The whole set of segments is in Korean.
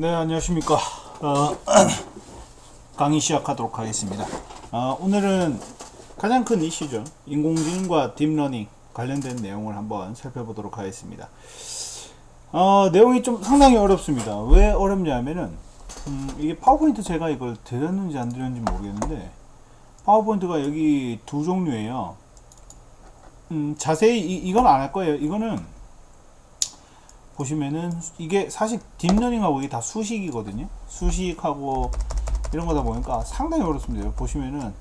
네, 안녕하십니까. 강의 시작하도록 하겠습니다. 오늘은 가장 큰 이슈죠. 인공지능과 딥러닝 관련된 내용을 한번 살펴보도록 하겠습니다. 내용이 좀 상당히 어렵습니다. 왜 어렵냐면은, 이게 파워포인트 제가 이걸 드렸는지 안 드렸는지 모르겠는데, 파워포인트가 여기 두 종류예요. 자세히 이건 안 할 거예요. 이거는 보시면은 이게 사실 딥러닝하고 이게 다 수식이거든요. 수식하고 이런 거다 보니까 상당히 어렵습니다. 보시면은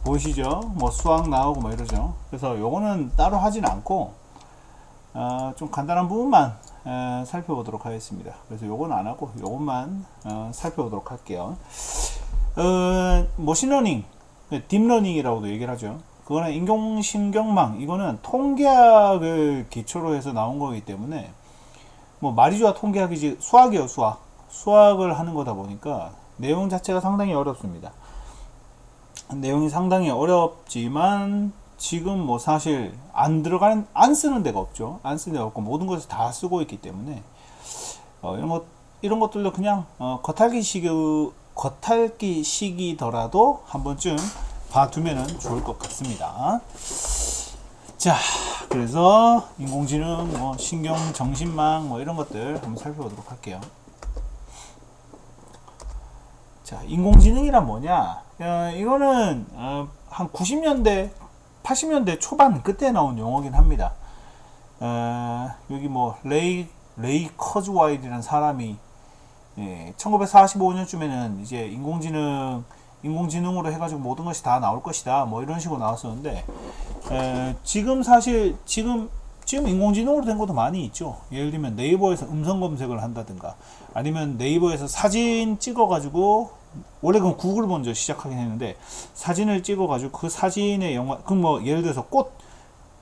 보이시죠? 뭐 수학 나오고 뭐 이러죠. 그래서 요거는 따로 하진 않고 좀 간단한 부분만 살펴보도록 하겠습니다. 그래서 요건 안 하고 요것만 살펴보도록 할게요. 머신러닝, 딥러닝이라고도 얘기를 하죠. 그거는 인공신경망, 이거는 통계학을 기초로 해서 나온 거기 때문에 뭐 말이 좋아 통계학이지 수학이에요. 수학을 하는 거다 보니까 내용 자체가 상당히 어렵습니다. 내용이 상당히 어렵지만 지금 뭐 사실 안 쓰는 데가 없죠. 안 쓰는 데가 없고 모든 것을 다 쓰고 있기 때문에 이런 것들도 그냥 겉핥기식이더라도 한 번쯤 봐두면 좋을 것 같습니다. 자, 그래서 인공지능, 뭐 신경 정신망, 뭐 이런 것들 한번 살펴보도록 할게요. 자, 인공지능이란 뭐냐? 이거는 한 90년대, 80년대 초반 그때 나온 용어긴 합니다. 여기 뭐 레이 커즈와일이라는 사람이 1945년쯤에는 이제 인공지능으로 해가지고 모든 것이 다 나올 것이다 뭐 이런 식으로 나왔었는데 지금 사실 지금 인공지능으로 된 것도 많이 있죠. 예를 들면 네이버에서 음성 검색을 한다든가 아니면 네이버에서 사진 찍어가지고 원래 그건 구글 먼저 시작하긴 했는데 사진을 찍어가지고 그 사진의 그럼 뭐 예를 들어서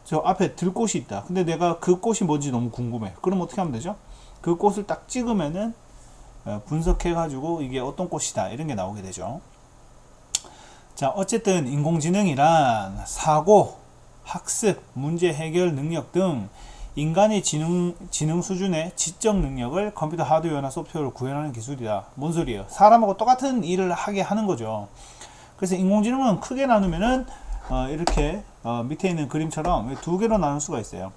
저 앞에 들꽃이 있다. 근데 내가 그 꽃이 뭔지 너무 궁금해. 그럼 어떻게 하면 되죠? 그 꽃을 딱 찍으면은 분석해가지고 이게 어떤 꽃이다 이런 게 나오게 되죠. 자, 어쨌든 인공지능이란 사고, 학습, 문제 해결 능력 등 인간의 지능 수준의 지적 능력을 컴퓨터 하드웨어나 소프트웨어로 구현하는 기술이다. 뭔 소리예요? 사람하고 똑같은 일을 하게 하는 거죠. 그래서 인공지능은 크게 나누면은 이렇게 밑에 있는 그림처럼 두 개로 나눌 수가 있어요.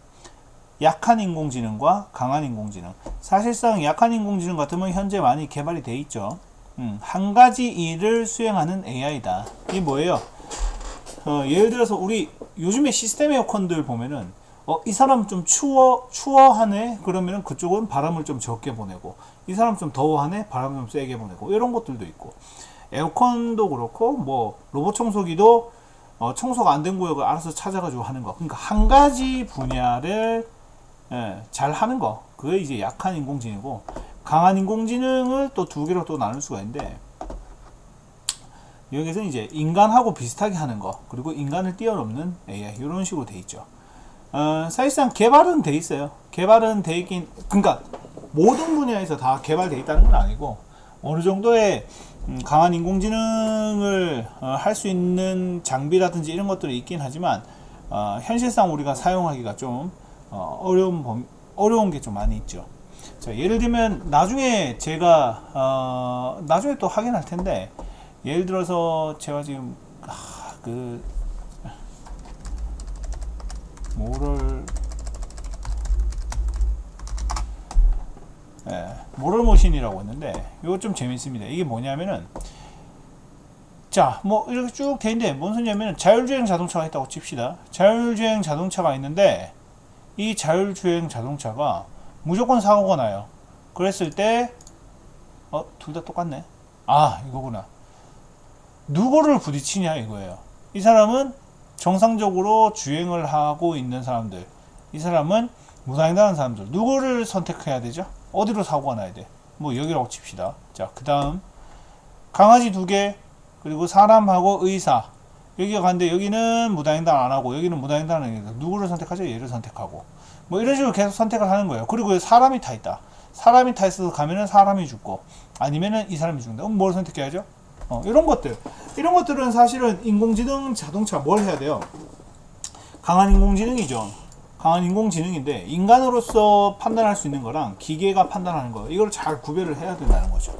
약한 인공지능과 강한 인공지능. 사실상 약한 인공지능 같으면 현재 많이 개발이 돼 있죠. 한 가지 일을 수행하는 AI다. 이게 뭐예요? 예를 들어서 우리 요즘에 시스템 에어컨들 보면은 이 사람 좀 추워하네? 그러면은 그쪽은 바람을 좀 적게 보내고 이 사람 좀 더워하네? 바람을 좀 세게 보내고 이런 것들도 있고 에어컨도 그렇고 뭐 로봇 청소기도 청소가 안 된 구역을 알아서 찾아가지고 하는 거. 그러니까 한 가지 분야를 잘 하는 거. 그게 이제 약한 인공지능이고 강한 인공지능을 또 두 개로 또 나눌 수가 있는데 여기서 이제 인간하고 비슷하게 하는 거 그리고 인간을 뛰어넘는 AI 이런 식으로 돼 있죠. 사실상 개발은 돼 있어요. 개발은 돼 있긴 그러니까 모든 분야에서 다 개발돼 있다는 건 아니고 어느 정도의 강한 인공지능을 할 수 있는 장비라든지 이런 것들이 있긴 하지만 현실상 우리가 사용하기가 좀 어려운 게 좀 많이 있죠. 자, 예를 들면 나중에 제가 나중에 또 하긴 할 텐데 예를 들어서 제가 지금 모럴 머신이라고 했는데 이거 좀 재밌습니다. 이게 뭐냐면은 자, 뭐 이렇게 쭉 돼 있는데 뭔 소리냐면은 자율주행 자동차가 있다고 칩시다. 자율주행 자동차가 있는데 이 자율주행 자동차가 무조건 사고가 나요. 그랬을 때 둘 다 똑같네. 이거구나. 누구를 부딪히냐 이거예요. 이 사람은 정상적으로 주행을 하고 있는 사람들, 이 사람은 무단횡단하는 사람들, 누구를 선택해야 되죠? 어디로 사고가 나야 돼? 뭐 여기라고 칩시다. 자, 그 다음 강아지 2개 그리고 사람하고 의사 여기가 갔는데 여기는 무단횡단 안 하고 여기는 무단횡단 안 하니까 누구를 선택하죠? 얘를 선택하고 뭐 이런 식으로 계속 선택을 하는 거예요. 그리고 사람이 타 있다. 사람이 타 있어서 가면은 사람이 죽고 아니면은 이 사람이 죽는다. 그럼 뭘 선택해야죠? 이런 것들은 사실은 인공지능 자동차 뭘 해야 돼요? 강한 인공지능이죠. 강한 인공지능인데 인간으로서 판단할 수 있는 거랑 기계가 판단하는 거 이걸 잘 구별을 해야 된다는 거죠.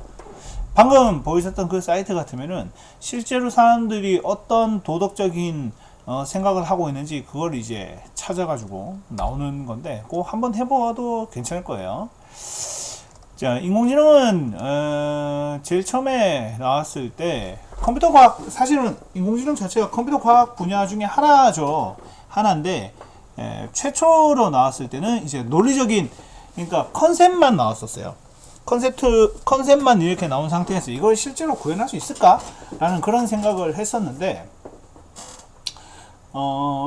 방금 보이셨던 그 사이트 같으면은 실제로 사람들이 어떤 도덕적인 생각을 하고 있는지 그걸 이제 찾아가지고 나오는 건데 꼭 한번 해봐도 괜찮을 거예요. 자, 인공지능은 제일 처음에 나왔을 때 컴퓨터 과학, 사실은 인공지능 자체가 컴퓨터 과학 분야 중에 하나죠. 하나인데 최초로 나왔을 때는 이제 논리적인, 그러니까 컨셉만 나왔었어요. 컨셉만 이렇게 나온 상태에서 이걸 실제로 구현할 수 있을까? 라는 그런 생각을 했었는데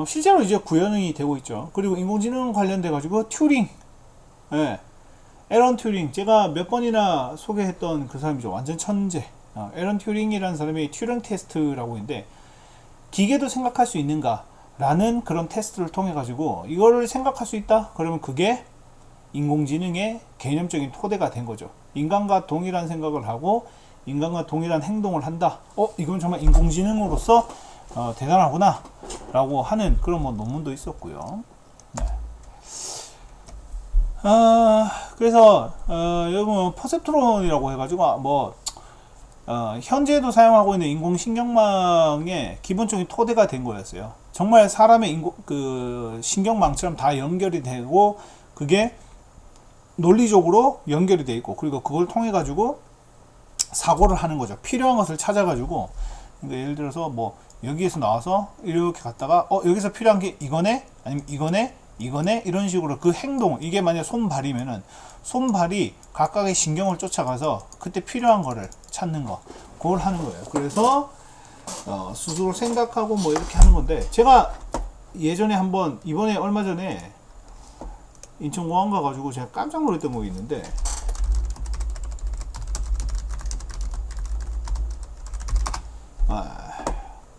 실제로 이제 구현이 되고 있죠. 그리고 인공지능 관련돼 가지고 튜링, 앨런 튜링, 제가 몇 번이나 소개했던 그 사람이죠. 완전 천재. 앨런 튜링이라는 사람이 튜링 테스트라고 있는데 기계도 생각할 수 있는가? 라는 그런 테스트를 통해 가지고 이거를 생각할 수 있다? 그러면 그게 인공지능의 개념적인 토대가 된 거죠. 인간과 동일한 생각을 하고 인간과 동일한 행동을 한다. 이건 정말 인공지능으로서 대단하구나 라고 하는 그런 뭐 논문도 있었고요. 네. 그래서 여러분 퍼셉트론이라고 해가지고 현재도 사용하고 있는 인공신경망의 기본적인 토대가 된 거였어요. 정말 사람의 그 신경망처럼 다 연결이 되고 그게 논리적으로 연결이 돼 있고 그리고 그걸 통해 가지고 사고를 하는 거죠. 필요한 것을 찾아 가지고, 그러니까 예를 들어서 뭐 여기에서 나와서 이렇게 갔다가 여기서 필요한 게 이거네, 아니면 이거네 이런 식으로 그 행동, 이게 만약 손발이면은 손발이 각각의 신경을 쫓아가서 그때 필요한 거를 찾는 거, 그걸 하는 거예요. 그래서 스스로 생각하고 뭐 이렇게 하는 건데, 제가 예전에 한번, 이번에 얼마 전에 인천공항 가가지고 제가 깜짝 놀랐던 거 있는데,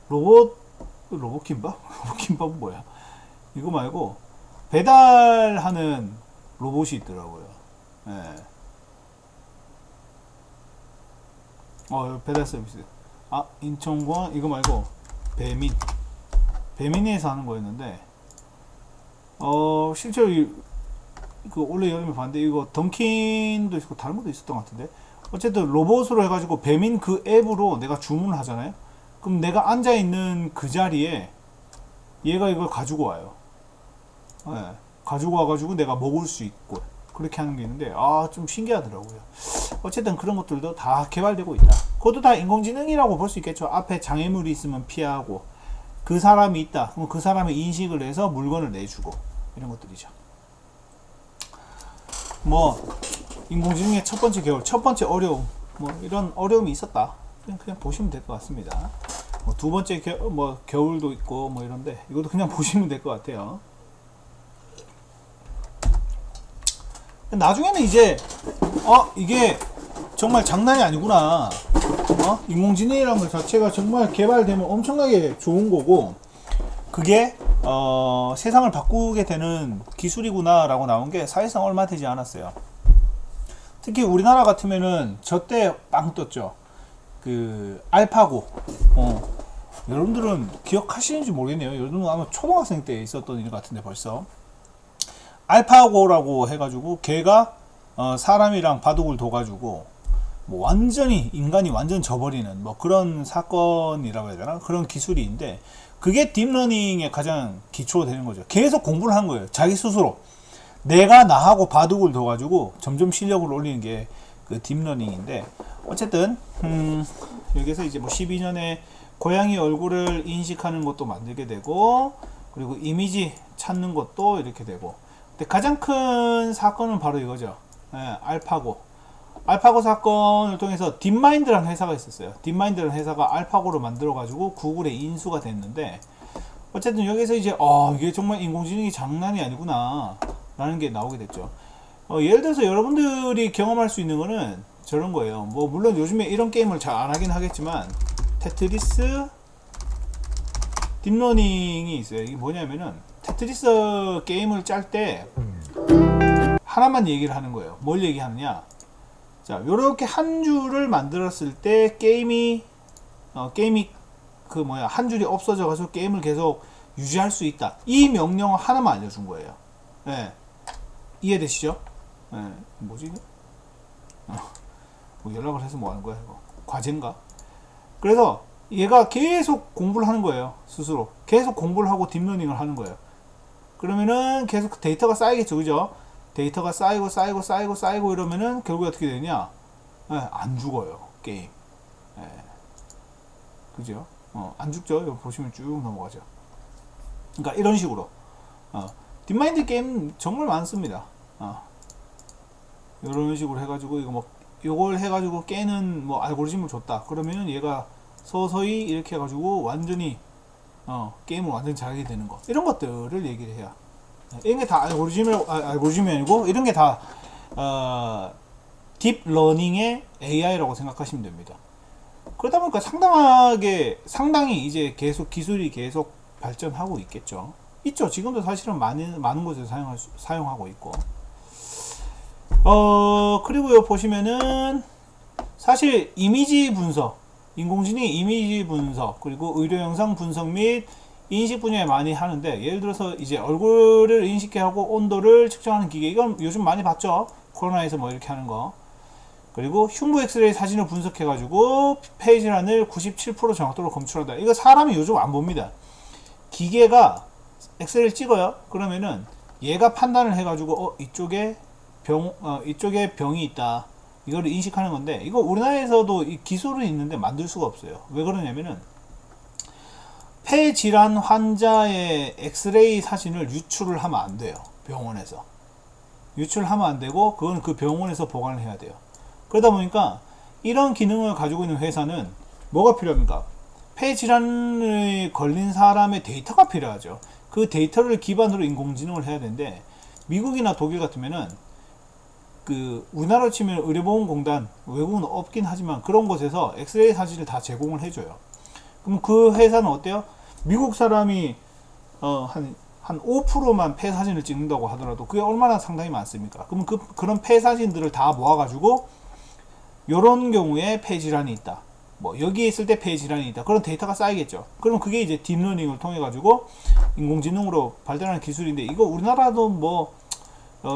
로봇 김밥? 로봇 김밥은 뭐야? 이거 말고 배달하는 로봇이 있더라고요. 배달 서비스. 인천공항 이거 말고 배민에서 하는 거였는데, 실제로 그 올해 여름에 봤는데 이거 던킨도 있고 다른 것도 있었던 것 같은데, 어쨌든 로봇으로 해가지고 배민 그 앱으로 내가 주문을 하잖아요. 그럼 내가 앉아 있는 그 자리에 얘가 이걸 가지고 와요. 가지고 와가지고 내가 먹을 수 있고 그렇게 하는 게 있는데, 좀 신기하더라고요. 어쨌든 그런 것들도 다 개발되고 있다. 그것도 다 인공지능이라고 볼 수 있겠죠. 앞에 장애물이 있으면 피하고, 그 사람이 있다 그럼 그 사람의 인식을 해서 물건을 내주고, 이런 것들이죠. 뭐 인공지능의 첫 번째 겨울, 첫 번째 어려움, 뭐 이런 어려움이 있었다, 그냥 보시면 될 것 같습니다. 두 번째 겨울도 있고 뭐 이런데, 이것도 그냥 보시면 될 것 같아요. 나중에는 이제 이게 정말 장난이 아니구나, 인공지능이라는 것 자체가 정말 개발되면 엄청나게 좋은 거고, 그게 세상을 바꾸게 되는 기술이구나 라고 나온 게 사실상 얼마 되지 않았어요. 특히 우리나라 같으면은 저때 빵 떴죠. 그 알파고, 여러분들은 기억하시는지 모르겠네요. 여러분은 아마 초등학생 때 있었던 일 같은데, 벌써 알파고라고 해가지고 걔가 사람이랑 바둑을 둬가지고 뭐 완전히 인간이 완전 져버리는 뭐 그런 사건이라고 해야 되나, 그런 기술인데, 그게 딥러닝의 가장 기초가 되는 거죠. 계속 공부를 한 거예요. 자기 스스로 내가 나하고 바둑을 둬가지고 점점 실력을 올리는 게 그 딥러닝인데, 어쨌든 여기서 이제 뭐 12년에 고양이 얼굴을 인식하는 것도 만들게 되고, 그리고 이미지 찾는 것도 이렇게 되고, 근데 가장 큰 사건은 바로 이거죠. 알파고 사건을 통해서 딥마인드라는 회사가 있었어요. 딥마인드라는 회사가 알파고를 만들어 가지고 구글에 인수가 됐는데, 어쨌든 여기서 이제 이게 정말 인공지능이 장난이 아니구나 라는 게 나오게 됐죠. 예를 들어서 여러분들이 경험할 수 있는 거는 저런 거예요. 뭐 물론 요즘에 이런 게임을 잘 안 하긴 하겠지만, 테트리스 딥러닝이 있어요. 이게 뭐냐면은 테트리스 게임을 짤 때 하나만 얘기를 하는 거예요. 뭘 얘기하느냐, 자, 요렇게 한 줄을 만들었을 때 게임이 한 줄이 없어져 가지고 게임을 계속 유지할 수 있다, 이 명령을 하나만 알려준 거예요. 예. 이해되시죠? 예. 뭐지 이게? 뭐 연락을 해서 뭐 하는 거야 이거? 과제인가? 그래서 얘가 계속 공부를 하는 거예요. 스스로 계속 공부를 하고 딥러닝을 하는 거예요. 그러면은 계속 데이터가 쌓이겠죠, 그죠? 데이터가 쌓이고 이러면은 결국에 어떻게 되냐? 예, 안 죽어요 게임. 예. 그죠? 안 죽죠. 여기 보시면 쭉 넘어가죠. 그러니까 이런 식으로 딥마인드 게임 정말 많습니다. 이런 식으로 해가지고 이거 뭐 요걸 해가지고 깨는 뭐 알고리즘을 줬다. 그러면은 얘가 서서히 이렇게 해가지고 완전히 게임을 완전히 잘하게 되는 거, 이런 것들을 얘기를 해요. 이런 게 다 알고리즘이 아니고 이런 게 다 딥러닝의 AI라고 생각하시면 됩니다. 그러다 보니까 상당히 이제 계속 기술이 계속 발전하고 있겠죠. 있죠. 지금도 사실은 많은 곳에서 사용하고 있고. 그리고요, 보시면은 사실 이미지 분석, 인공지능이 이미지 분석, 그리고 의료 영상 분석 및 인식 분야에 많이 하는데, 예를 들어서 이제 얼굴을 인식하고 온도를 측정하는 기계, 이건 요즘 많이 봤죠. 코로나에서 뭐 이렇게 하는 거. 그리고 흉부 엑스레이 사진을 분석해 가지고 페이지란을 97% 정확도로 검출한다. 이거 사람이 요즘 안 봅니다. 기계가 엑스레이를 찍어요. 그러면은 얘가 판단을 해 가지고 이쪽에 병이 있다, 이거를 인식하는 건데, 이거 우리나라에서도 이 기술은 있는데 만들 수가 없어요. 왜 그러냐면은 폐질환 환자의 엑스레이 사진을 유출을 하면 안 돼요. 병원에서 유출하면 안 되고, 그건 그 병원에서 보관을 해야 돼요. 그러다 보니까 이런 기능을 가지고 있는 회사는 뭐가 필요합니까? 폐질환에 걸린 사람의 데이터가 필요하죠. 그 데이터를 기반으로 인공지능을 해야 되는데, 미국이나 독일 같으면은 우리나라로 치면 의료보험공단, 외국은 없긴 하지만 그런 곳에서 엑스레이 사진을 다 제공을 해줘요. 그럼 그 회사는 어때요? 미국 사람이 한 5%만 폐 사진을 찍는다고 하더라도 그게 얼마나 상당히 많습니까? 그럼 그런 폐 사진들을 다 모아가지고 요런 경우에 폐질환이 있다, 뭐 여기에 있을 때 폐질환이 있다, 그런 데이터가 쌓이겠죠. 그럼 그게 이제 딥러닝을 통해 가지고 인공지능으로 발달하는 기술인데, 이거 우리나라도 뭐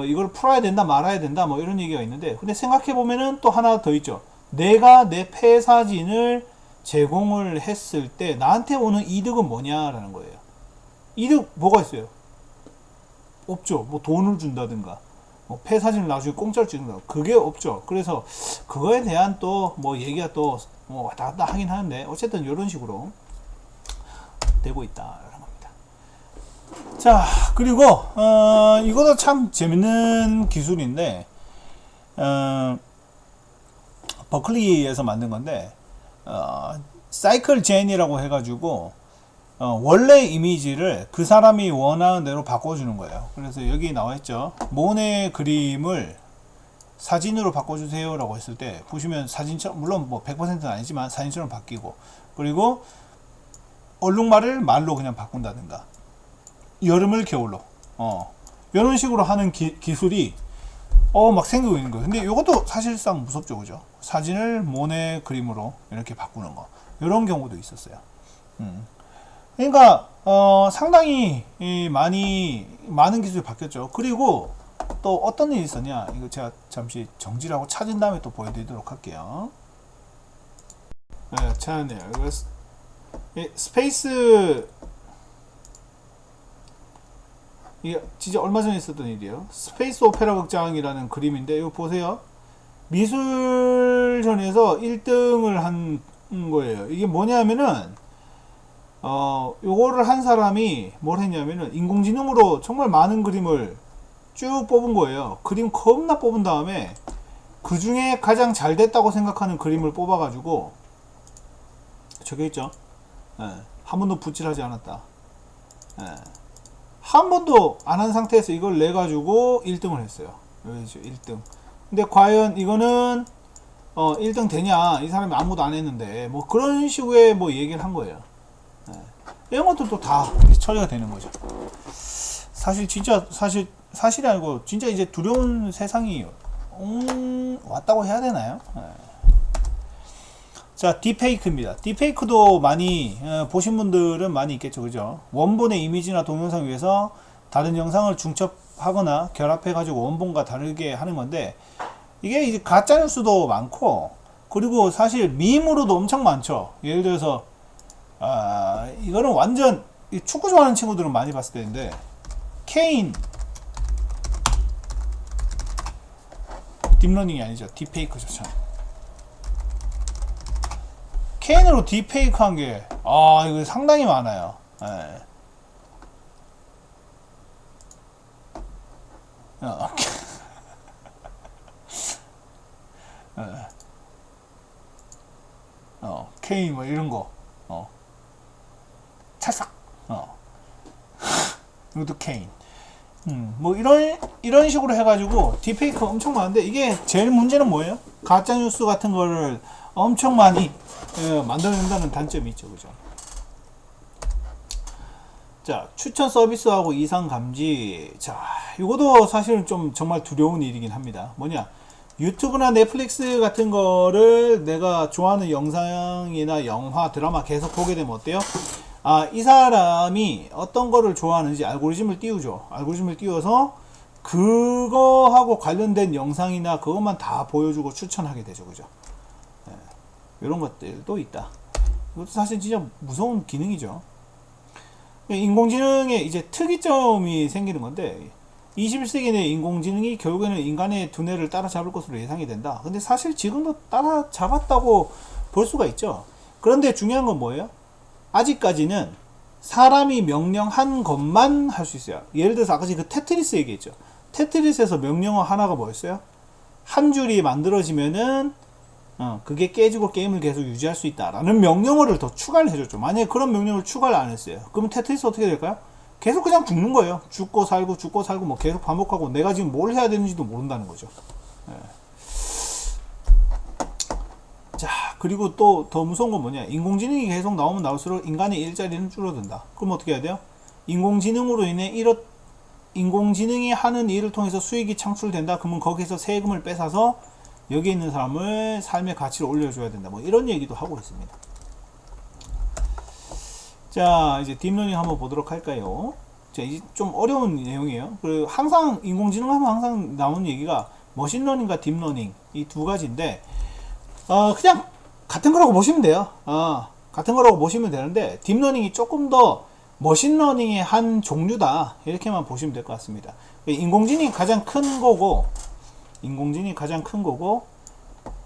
이걸 풀어야 된다 말아야 된다 뭐 이런 얘기가 있는데, 근데 생각해 보면은 또 하나 더 있죠. 내가 내 폐 사진을 제공을 했을 때 나한테 오는 이득은 뭐냐라는 거예요. 이득 뭐가 있어요? 없죠. 뭐 돈을 준다든가, 뭐 폐 사진을 나중에 공짜로 찍는다, 그게 없죠. 그래서 그거에 대한 또 뭐 얘기가 또 왔다 갔다 하긴 하는데, 어쨌든 이런 식으로 되고 있다라는 겁니다. 자, 그리고 이것도 참 재밌는 기술인데, 버클리에서 만든 건데, 사이클 젠이라고 해가지고 원래 이미지를 그 사람이 원하는 대로 바꿔주는 거예요. 그래서 여기 나와있죠. 모네 그림을 사진으로 바꿔주세요 라고 했을 때 보시면 사진처럼, 물론 뭐 100%는 아니지만 사진처럼 바뀌고, 그리고 얼룩말을 말로 그냥 바꾼다든가, 여름을 겨울로 이런 식으로 하는 기술이 막 생기고 있는 거예요. 근데 이것도 사실상 무섭죠, 그죠? 사진을 모네 그림으로 이렇게 바꾸는 거, 이런 경우도 있었어요. 그러니까 상당히 많은 기술이 바뀌었죠. 그리고 또 어떤 일이 있었냐, 이거 제가 잠시 정지를 하고 찾은 다음에 또 보여드리도록 할게요. 네, 찾았네요. 이거 스페이스, 이게 진짜 얼마 전에 있었던 일이에요. 스페이스 오페라 극장이라는 그림인데, 이거 보세요. 미술전에서 1등을 한 거예요. 이게 뭐냐면은 요거를 한 사람이 뭘 했냐면은 인공지능으로 정말 많은 그림을 쭉 뽑은 거예요. 그림 겁나 뽑은 다음에 그 중에 가장 잘 됐다고 생각하는 그림을 뽑아 가지고, 저기 있죠. 한 번도 붓질하지 않았다. 한 번도 안 한 상태에서 이걸 내 가지고 1등을 했어요. 여기죠, 1등. 근데 과연 이거는 1등 되냐, 이 사람이 아무도 안 했는데, 뭐 그런 식의 뭐 얘기를 한 거예요. 이런 것들도 다 처리가 되는 거죠. 사실 진짜 사실이 아니고 진짜 이제 두려운 세상이 왔다고 해야 되나요? 자, 딥페이크입니다. 딥페이크도 많이 보신 분들은 많이 있겠죠, 그죠? 원본의 이미지나 동영상 위에서 다른 영상을 중첩 하거나 결합해가지고 원본과 다르게 하는 건데, 이게 이제 가짜뉴스도 많고, 그리고 사실 밈으로도 엄청 많죠. 예를 들어서, 이거는 완전, 축구 좋아하는 친구들은 많이 봤을 텐데, 케인, 딥러닝이 아니죠. 딥페이크죠, 참. 케인으로 딥페이크 한 게, 이거 상당히 많아요. 예. 케인 뭐 이런 거, 찰싹, 이것도 케인. 뭐 이런 식으로 해가지고 딥페이크 엄청 많은데, 이게 제일 문제는 뭐예요? 가짜 뉴스 같은 거를 엄청 많이 만들어낸다는 단점이 있죠, 그죠? 자, 추천 서비스하고 이상 감지. 자, 이것도 사실은 좀 정말 두려운 일이긴 합니다. 뭐냐? 유튜브나 넷플릭스 같은 거를 내가 좋아하는 영상이나 영화, 드라마 계속 보게 되면 어때요? 이 사람이 어떤 거를 좋아하는지 알고리즘을 띄우죠. 알고리즘을 띄워서 그거하고 관련된 영상이나 그것만 다 보여주고 추천하게 되죠. 그죠? 네. 이런 것들도 있다. 이것도 사실 진짜 무서운 기능이죠. 인공지능의 이제 특이점이 생기는 건데, 21세기 내 인공지능이 결국에는 인간의 두뇌를 따라잡을 것으로 예상이 된다. 근데 사실 지금도 따라잡았다고 볼 수가 있죠. 그런데 중요한 건 뭐예요? 아직까지는 사람이 명령한 것만 할 수 있어요. 예를 들어서 아까 그 테트리스 얘기했죠. 테트리스에서 명령어 하나가 뭐였어요? 한 줄이 만들어지면은 그게 깨지고 게임을 계속 유지할 수 있다라는 명령어를 더 추가를 해줬죠. 만약에 그런 명령을 추가를 안 했어요. 그러면 테트리스 어떻게 될까요? 계속 그냥 죽는 거예요. 죽고 살고 죽고 살고 뭐 계속 반복하고, 내가 지금 뭘 해야 되는지도 모른다는 거죠. 네. 자, 그리고 또 더 무서운 건 뭐냐? 인공지능이 계속 나오면 나올수록 인간의 일자리는 줄어든다. 그럼 어떻게 해야 돼요? 인공지능으로 인해 인공지능이 하는 일을 통해서 수익이 창출된다. 그러면 거기서 세금을 뺏어서 여기 있는 사람을 삶의 가치를 올려줘야 된다. 뭐 이런 얘기도 하고 있습니다. 자, 이제 딥러닝 한번 보도록 할까요? 자, 이제 좀 어려운 내용이에요. 그리고 항상 인공지능 하면 항상 나오는 얘기가 머신러닝과 딥러닝, 이 두 가지인데, 그냥 같은 거라고 보시면 돼요. 같은 거라고 보시면 되는데, 딥러닝이 조금 더 머신러닝의 한 종류다, 이렇게만 보시면 될 것 같습니다. 인공지능이 가장 큰 거고,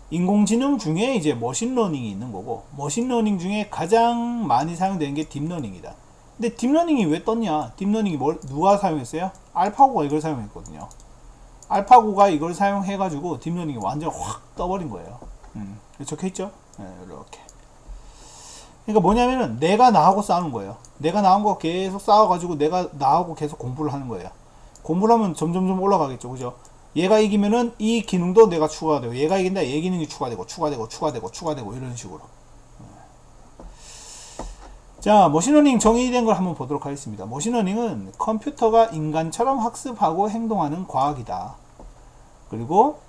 인공지능 중에 이제 머신러닝이 있는 거고, 머신러닝 중에 가장 많이 사용되는 게 딥러닝이다. 근데 딥러닝이 왜 떴냐? 딥러닝이 누가 사용했어요? 알파고가 이걸 사용했거든요. 알파고가 이걸 사용해가지고 딥러닝이 완전 확 떠버린 거예요. 적혀있죠? 네, 이렇게. 그러니까 뭐냐면은 내가 나하고 싸우는 거예요. 내가 나하고 계속 싸워가지고 내가 나하고 계속 공부를 하는 거예요. 공부를 하면 점점점 올라가겠죠, 그죠? 얘가 이기면은 이 기능도 내가 추가가 되고, 얘가 이긴다, 얘 기능이 추가되고 이런 식으로. 자, 머신러닝 정의된 걸 한번 보도록 하겠습니다. 머신러닝은 컴퓨터가 인간처럼 학습하고 행동하는 과학이다. 그리고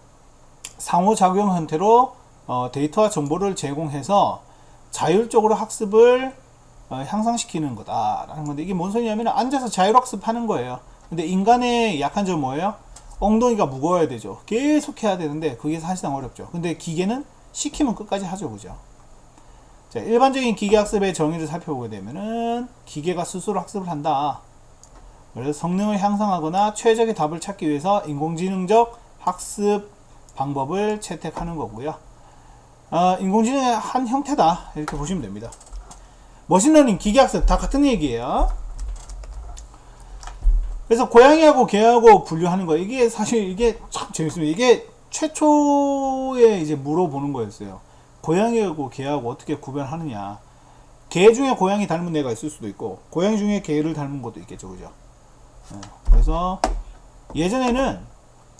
상호작용 형태로 데이터와 정보를 제공해서 자율적으로 학습을 향상시키는 거다라는 건데, 이게 뭔 소리냐면 앉아서 자율학습하는 거예요. 근데 인간의 약한 점은 뭐예요? 엉덩이가 무거워야 되죠. 계속 해야 되는데 그게 사실상 어렵죠. 근데 기계는 시키면 끝까지 하죠, 그죠? 자, 일반적인 기계학습의 정의를 살펴보게 되면은 기계가 스스로 학습을 한다. 그래서 성능을 향상하거나 최적의 답을 찾기 위해서 인공지능적 학습 방법을 채택하는 거고요. 인공지능의 한 형태다, 이렇게 보시면 됩니다. 머신러닝, 기계학습 다 같은 얘기예요. 그래서 고양이하고 개하고 분류하는 거, 이게 사실 이게 참 재밌습니다. 이게 최초에 이제 물어보는 거였어요. 고양이하고 개하고 어떻게 구별하느냐. 개 중에 고양이 닮은 애가 있을 수도 있고, 고양이 중에 개를 닮은 것도 있겠죠, 그죠? 그래서 예전에는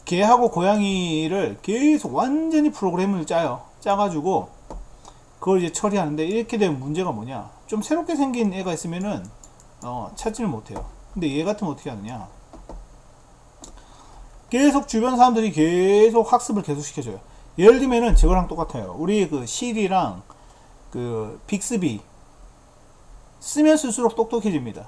개하고 고양이를 계속 완전히 프로그램을 짜가지고 그걸 이제 처리하는데, 이렇게 되면 문제가 뭐냐? 좀 새롭게 생긴 애가 있으면은 찾지를 못해요. 근데 얘 같으면 어떻게 하느냐? 계속 주변 사람들이 계속 학습을 계속 시켜줘요. 예를 들면은 저거랑 똑같아요. 우리 그 시리랑 그 빅스비 쓰면 쓸수록 똑똑해집니다.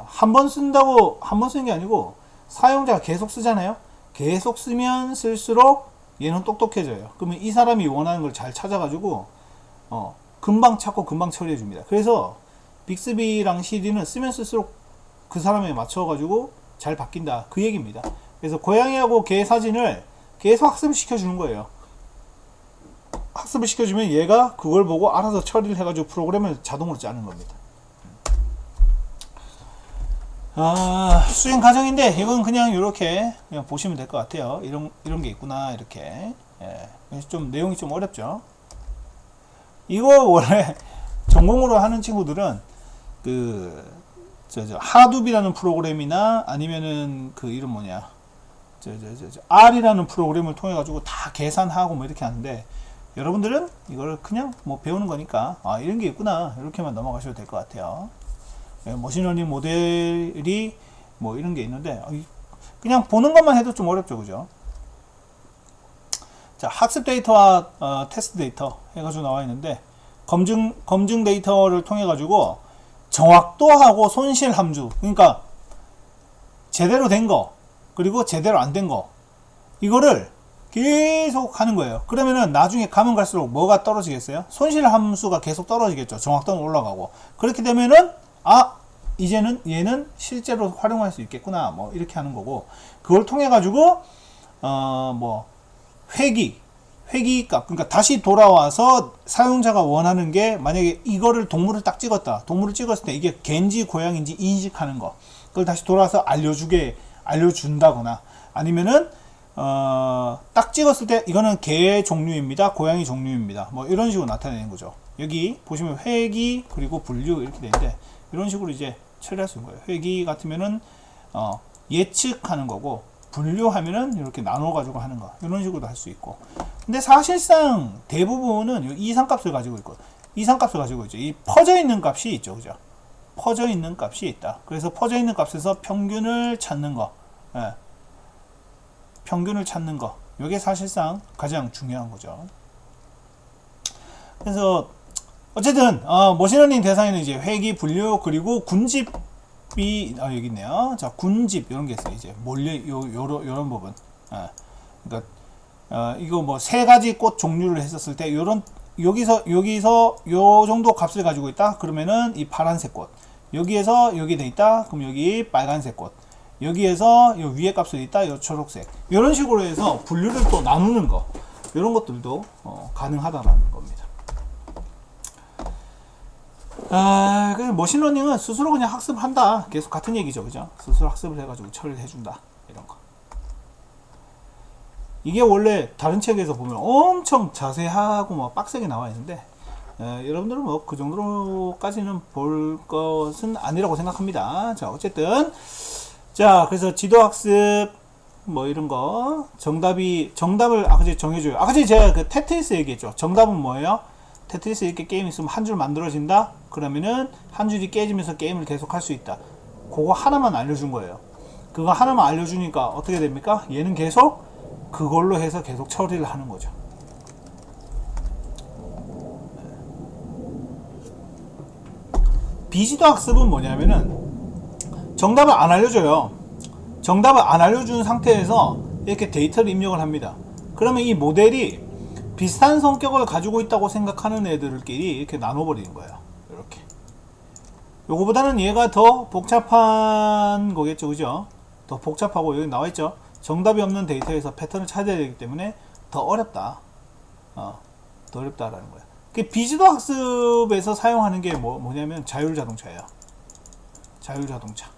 한 번 쓴다고 한 번 쓰는 게 아니고 사용자가 계속 쓰잖아요. 계속 쓰면 쓸수록 얘는 똑똑해져요. 그러면 이 사람이 원하는 걸 잘 찾아가지고 금방 찾고 금방 처리해 줍니다. 그래서 빅스비랑 CD는 쓰면 쓸수록 그 사람에 맞춰가지고 잘 바뀐다, 그 얘기입니다. 그래서 고양이하고 개 사진을 계속 학습을 시켜주는 거예요. 학습을 시켜주면 얘가 그걸 보고 알아서 처리를 해가지고 프로그램을 자동으로 짜는 겁니다. 수행 과정인데 이건 그냥 이렇게 그냥 보시면 될 것 같아요. 이런 게 있구나, 이렇게. 예. 좀 내용이 좀 어렵죠. 이거 원래 전공으로 하는 친구들은 하둡이라는 프로그램이나 아니면은 그 이름 뭐냐, R이라는 프로그램을 통해 가지고 다 계산하고 뭐 이렇게 하는데, 여러분들은 이걸 그냥 뭐 배우는 거니까 이런 게 있구나, 이렇게만 넘어가셔도 될 것 같아요. 머신러닝 모델이 뭐 이런 게 있는데 그냥 보는 것만 해도 좀 어렵죠, 그죠? 자, 학습 데이터와 테스트 데이터 해가지고 나와 있는데, 검증 데이터를 통해 가지고 정확도하고 손실 함수, 그러니까 제대로 된 거 그리고 제대로 안 된 거, 이거를 계속 하는 거예요. 그러면은 나중에 가면 갈수록 뭐가 떨어지겠어요? 손실 함수가 계속 떨어지겠죠. 정확도는 올라가고. 그렇게 되면은 이제는 얘는 실제로 활용할 수 있겠구나, 뭐 이렇게 하는 거고, 그걸 통해 가지고 뭐 회기값, 그러니까 다시 돌아와서 사용자가 원하는 게, 만약에 이거를 동물을 딱 찍었다, 동물을 찍었을 때 이게 개인지 고양인지 인식하는 거, 그걸 다시 돌아와서 알려준다거나, 아니면은 딱 찍었을 때 이거는 개 종류입니다, 고양이 종류입니다, 뭐 이런 식으로 나타내는 거죠. 여기 보시면 회기 그리고 분류 이렇게 되는데, 이런 식으로 이제 처리할 수 있는 거예요. 회기 같으면은 예측하는 거고, 분류하면은 이렇게 나눠 가지고 하는 거, 이런 식으로도 할 수 있고. 근데 사실상 대부분은 이상값을 가지고 있고, 이상값을 가지고 있죠. 이 퍼져 있는 값이 있죠, 그죠? 퍼져 있는 값이 있다. 그래서 퍼져 있는 값에서 평균을 찾는 거, 평균을 찾는 거, 이게 사실상 가장 중요한 거죠. 그래서 어쨌든 머신러닝 대상에는 이제 회기, 분류, 그리고 군집이 여기 있네요. 자, 군집 이런 게 있어요. 이제 몰려 요런 부분. 그러니까 이거 뭐 세 가지 꽃 종류를 했었을 때 여기서 요 정도 값을 가지고 있다. 그러면은 이 파란색 꽃, 여기에서 여기 돼 있다. 그럼 여기 빨간색 꽃, 여기에서 요 위에 값을 있다. 요 초록색, 이런 식으로 해서 분류를 또 나누는 거, 이런 것들도 가능하다라는 겁니다. 그래서 머신러닝은 스스로 그냥 학습한다, 계속 같은 얘기죠, 그죠? 스스로 학습을 해가지고 처리를 해준다, 이런 거. 이게 원래 다른 책에서 보면 엄청 자세하고 뭐 빡세게 나와 있는데, 여러분들은 뭐 그 정도로까지는 볼 것은 아니라고 생각합니다. 자, 어쨌든 자, 그래서 지도학습 뭐 이런 거, 정답을 그제 정해줘요. 그제 제가 그 테트리스 얘기했죠. 정답은 뭐예요? 테트리스 이렇게 게임 있으면 한 줄 만들어진다? 그러면은 한 줄이 깨지면서 게임을 계속 할 수 있다. 그거 하나만 알려준 거예요. 그거 하나만 알려주니까 어떻게 됩니까? 얘는 계속 그걸로 해서 계속 처리를 하는 거죠. 비지도 학습은 뭐냐면은 정답을 안 알려줘요. 정답을 안 알려준 상태에서 이렇게 데이터를 입력을 합니다. 그러면 이 모델이 비슷한 성격을 가지고 있다고 생각하는 애들끼리 이렇게 나눠버리는 거예요. 이렇게. 요거보다는 얘가 더 복잡한 거겠죠, 그죠? 더 복잡하고, 여기 나와있죠? 정답이 없는 데이터에서 패턴을 찾아야 되기 때문에 더 어렵다. 더 어렵다라는 거예요. 비지도 학습에서 사용하는 게 뭐냐면 자율자동차예요. 자율자동차.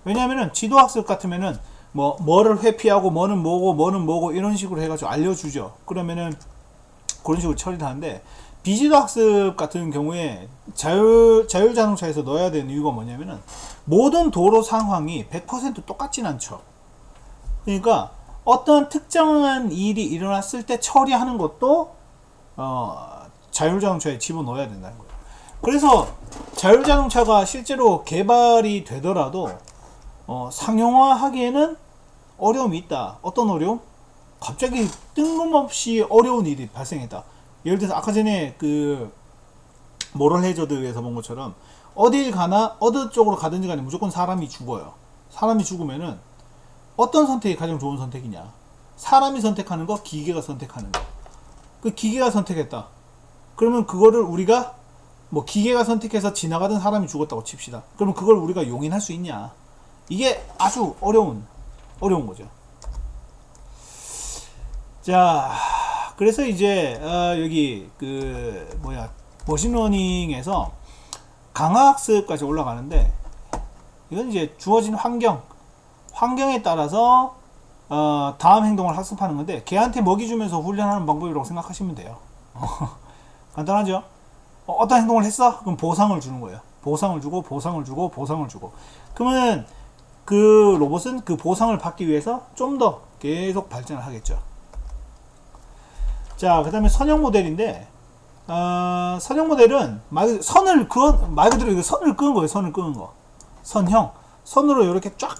왜냐면은 지도 학습 같으면은 뭐를 회피하고 뭐는 뭐고 이런 식으로 해가지고 알려주죠. 그러면은 그런 식으로 처리를 하는데, 비지도 학습 같은 경우에 자율자동차에서 넣어야 되는 이유가 뭐냐면은 모든 도로 상황이 100% 똑같진 않죠. 그러니까 어떤 특정한 일이 일어났을 때 처리하는 것도 자율자동차에 집어넣어야 된다는 거예요. 그래서 자율자동차가 실제로 개발이 되더라도 상용화하기에는 어려움이 있다. 어떤 어려움? 갑자기 뜬금없이 어려운 일이 발생했다. 예를 들어서 아까 전에 그 모럴 해저드에서 본 것처럼 어딜 가나 어느 쪽으로 가든지 간에 무조건 사람이 죽어요. 사람이 죽으면은 어떤 선택이 가장 좋은 선택이냐? 사람이 선택하는 거, 기계가 선택하는 거. 그 기계가 선택했다. 그러면 그거를 우리가 뭐 기계가 선택해서 지나가던 사람이 죽었다고 칩시다. 그러면 그걸 우리가 용인할 수 있냐? 이게 아주 어려운 거죠. 자, 그래서 이제 여기 그 머신러닝에서 강화학습까지 올라가는데, 이건 이제 주어진 환경에 따라서 다음 행동을 학습하는 건데, 걔한테 먹이 주면서 훈련하는 방법이라고 생각하시면 돼요. 간단하죠? 어떤 행동을 했어? 그럼 보상을 주는 거예요. 보상을 주고 그러면 그 로봇은 그 보상을 받기 위해서 좀 더 계속 발전을 하겠죠. 자, 그 다음에 선형 모델인데, 선형 모델은 말 그대로 이거 선을 끄는 거예요. 선을 끄는 거. 선으로 이렇게 쫙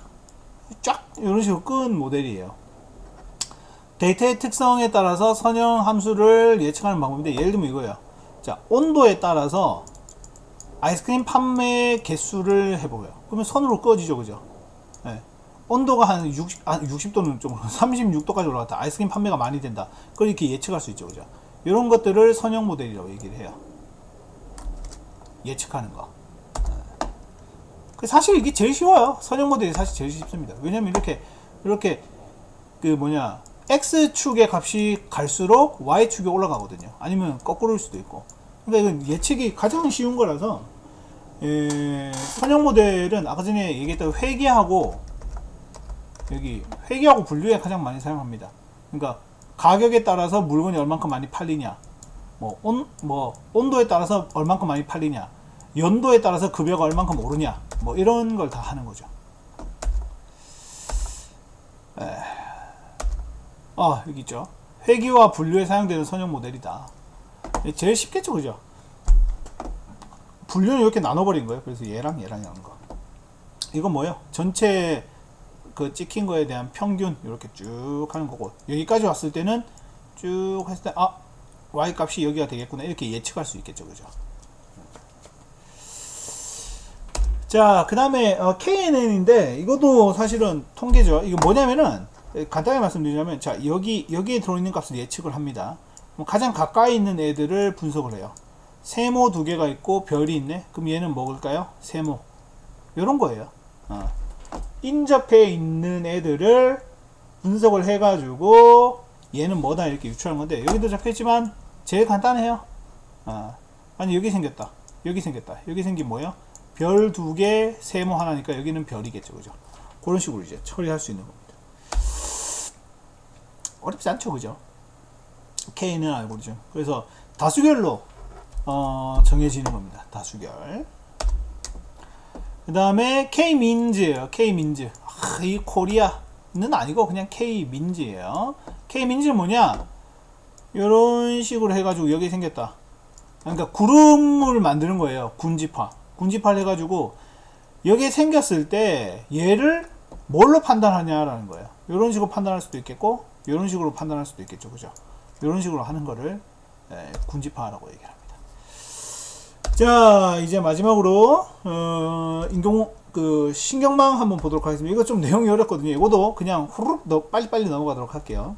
이런 식으로 끄는 모델이에요. 데이터의 특성에 따라서 선형 함수를 예측하는 방법인데, 예를 들면 이거예요. 자, 온도에 따라서 아이스크림 판매 개수를 해보고요. 그러면 선으로 꺼지죠, 그죠? 네. 온도가 한 60도는 좀 36도까지 올라갔다. 아이스크림 판매가 많이 된다. 그걸 이렇게 예측할 수 있죠, 그죠? 이런 것들을 선형 모델이라고 얘기를 해요. 예측하는 거. 네. 사실 이게 제일 쉬워요. 선형 모델이 사실 제일 쉽습니다. 왜냐면 이렇게 X축의 값이 갈수록 Y축이 올라가거든요. 아니면 거꾸로일 수도 있고. 그러니까 이건 예측이 가장 쉬운 거라서, 선형 모델은 아까 전에 얘기했던 회계하고 분류에 가장 많이 사용합니다. 그러니까 가격에 따라서 물건이 얼만큼 많이 팔리냐, 온도에 따라서 얼만큼 많이 팔리냐, 연도에 따라서 급여가 얼만큼 오르냐, 이런 걸 다 하는 거죠. 여기 있죠. 회귀와 분류에 사용되는 선형 모델이다. 제일 쉽겠죠, 그죠? 분류는 이렇게 나눠버린 거예요. 그래서 얘랑 하는 거. 이건 뭐예요? 전체 그 찍힌 거에 대한 평균 이렇게 쭉 하는 거고, 여기까지 왔을 때는 쭉 했을 때 Y 값이 여기가 되겠구나, 이렇게 예측할 수 있겠죠, 그죠? 자, 그 다음에 KNN인데, 이것도 사실은 통계죠. 이거 뭐냐면은, 간단하게 말씀드리자면, 자, 여기에 들어있는 값을 예측을 합니다. 가장 가까이 있는 애들을 분석을 해요. 세모 2개가 있고 별이 있네. 그럼 얘는 먹을까요? 세모. 요런 거예요. 인접해 있는 애들을 분석을 해가지고 얘는 뭐다 이렇게 유추하는 건데, 여기도 적혀있지만 제일 간단해요. 아니, 여기 생겼다. 여기 생긴 뭐예요? 별 2개, 세모 하나니까 여기는 별이겠죠, 그죠? 그런 식으로 이제 처리할 수 있는 겁니다. 어렵지 않죠, 그죠? K는 알고리즘. 그래서 다수결로 정해지는 겁니다. 다수결. 그 다음에 K민즈예요. K민즈. 이 코리아는 아니고 그냥 K민즈예요. K민즈는 뭐냐? 이런 식으로 해가지고 여기 생겼다. 그러니까 구름을 만드는 거예요. 군집화를 해가지고 여기에 생겼을 때 얘를 뭘로 판단하냐라는 거예요. 이런 식으로 판단할 수도 있겠고, 이런 식으로 판단할 수도 있겠죠, 그죠? 이런 식으로 하는 거를 군집화라고 얘기를 합니다. 자, 이제 마지막으로 신경망 한번 보도록 하겠습니다. 이거 좀 내용이 어렵거든요. 이것도 그냥 후루룩 빨리빨리 넘어가도록 할게요.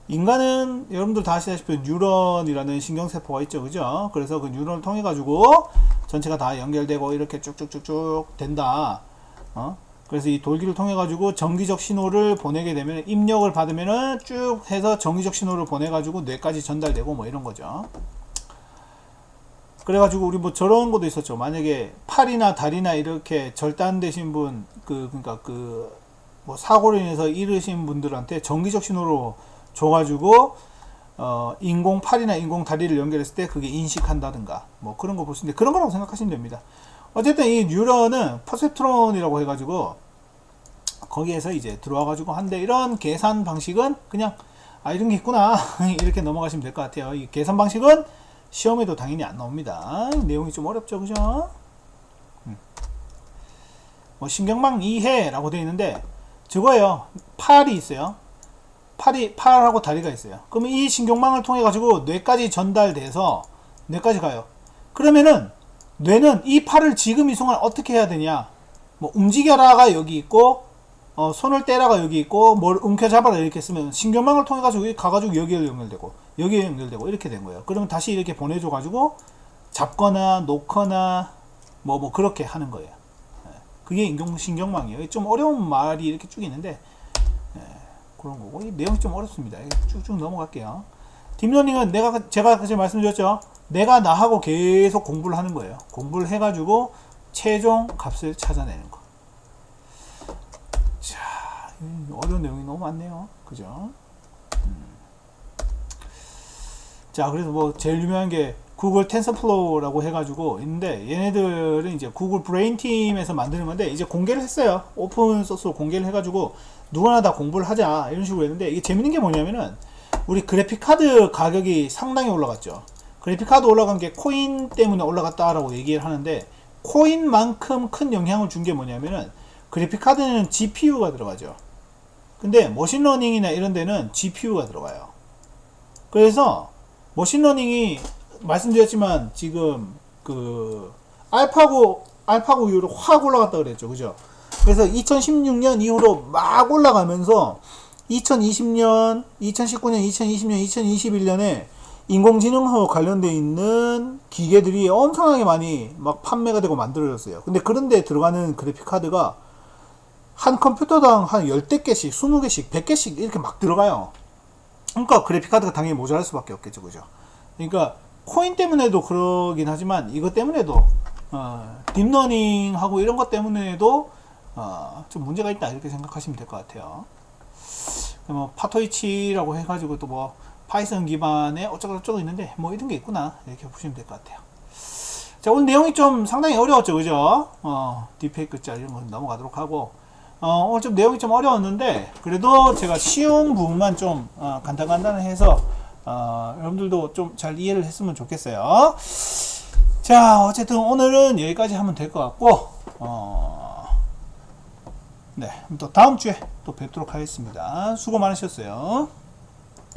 인간은 여러분들 다 아시다시피 뉴런이라는 신경세포가 있죠, 그죠? 그래서 그 뉴런을 통해 가지고 전체가 다 연결되고 이렇게 쭉쭉쭉쭉 된다. 그래서 이 돌기를 통해 가지고 정기적 신호를 보내게 되면, 입력을 받으면은 쭉 해서 정기적 신호를 보내 가지고 뇌까지 전달되고 이런 거죠. 그래 가지고 우리 저런 것도 있었죠. 만약에 팔이나 다리나 이렇게 절단되신 분, 그러니까 사고로 인해서 잃으신 분들한테 정기적 신호로 줘 가지고 인공 팔이나 인공 다리를 연결했을 때 그게 인식한다든가 그런 거 볼 수 있는데, 그런 거라고 생각하시면 됩니다. 어쨌든 이 뉴런은 퍼셉트론이라고 해가지고 거기에서 이제 들어와 가지고 한데, 이런 계산 방식은 그냥 이런 게 있구나 이렇게 넘어가시면 될 것 같아요. 이 계산 방식은 시험에도 당연히 안 나옵니다. 내용이 좀 어렵죠, 그죠? 신경망 이해라고 되어 있는데, 저거예요. 팔이 있어요. 팔하고 다리가 있어요. 그러면 이 신경망을 통해 가지고 뇌까지 전달돼서 뇌까지 가요. 그러면은 뇌는 이 팔을 지금 이 순간 어떻게 해야 되냐? 움직여라가 여기 있고, 손을 떼라가 여기 있고 뭘 움켜잡아라 이렇게 쓰면 신경망을 통해 가지고 여기 가가지고 여기에 연결되고 여기에 연결되고 이렇게 된 거예요. 그러면 다시 이렇게 보내줘 가지고 잡거나 놓거나 뭐 그렇게 하는 거예요. 그게 인공신경망이에요. 좀 어려운 말이 이렇게 쭉 있는데 그런 거고 이 내용이 좀 어렵습니다. 쭉쭉 넘어갈게요. 딥러닝은 제가 사실 말씀드렸죠. 내가 나하고 계속 공부를 하는 거예요. 공부를 해가지고 최종 값을 찾아내는 거. 자, 어려운 내용이 너무 많네요. 그죠? 자, 그래서 뭐 제일 유명한 게 구글 텐서플로우라고 해가지고 있는데 얘네들은 이제 구글 브레인 팀에서 만드는 건데 이제 공개를 했어요. 오픈 소스로 공개를 해가지고 누구나 다 공부를 하자 이런 식으로 했는데 이게 재밌는 게 뭐냐면은 우리 그래픽 카드 가격이 상당히 올라갔죠. 그래픽 카드 올라간 게 코인 때문에 올라갔다라고 얘기를 하는데 코인만큼 큰 영향을 준 게 뭐냐면은 그래픽 카드는 GPU가 들어가죠. 근데 머신러닝이나 이런 데는 GPU가 들어가요. 그래서 머신러닝이 말씀드렸지만 지금 그 알파고 이후로 확 올라갔다 그랬죠. 그죠? 그래서 2016년 이후로 막 올라가면서 2020년, 2019년, 2020년, 2021년에 인공지능하고 관련되어 있는 기계들이 엄청나게 많이 막 판매가 되고 만들어졌어요. 근데 그런데 들어가는 그래픽 카드가 한 컴퓨터당 한 10대 개씩, 20개씩, 100개씩 이렇게 막 들어가요. 그러니까 그래픽 카드가 당연히 모자랄 수밖에 없겠죠. 그죠? 그러니까 코인 때문에도 그러긴 하지만 이것 때문에도 딥러닝하고 이런 것 때문에도 좀 문제가 있다 이렇게 생각하시면 될 것 같아요. 뭐 파토이치라고 해가지고 또 뭐 파이썬 기반의 어쩌고저쩌고 있는데 뭐 이런 게 있구나 이렇게 보시면 될 것 같아요. 자, 오늘 내용이 좀 상당히 어려웠죠. 그죠? 딥페이크 짤 이런 거 넘어가도록 하고 오늘 좀 내용이 좀 어려웠는데 그래도 제가 쉬운 부분만 좀 간단해서 여러분들도 좀 잘 이해를 했으면 좋겠어요. 자, 어쨌든 오늘은 여기까지 하면 될 것 같고 네, 또 다음 주에 또 뵙도록 하겠습니다. 수고 많으셨어요.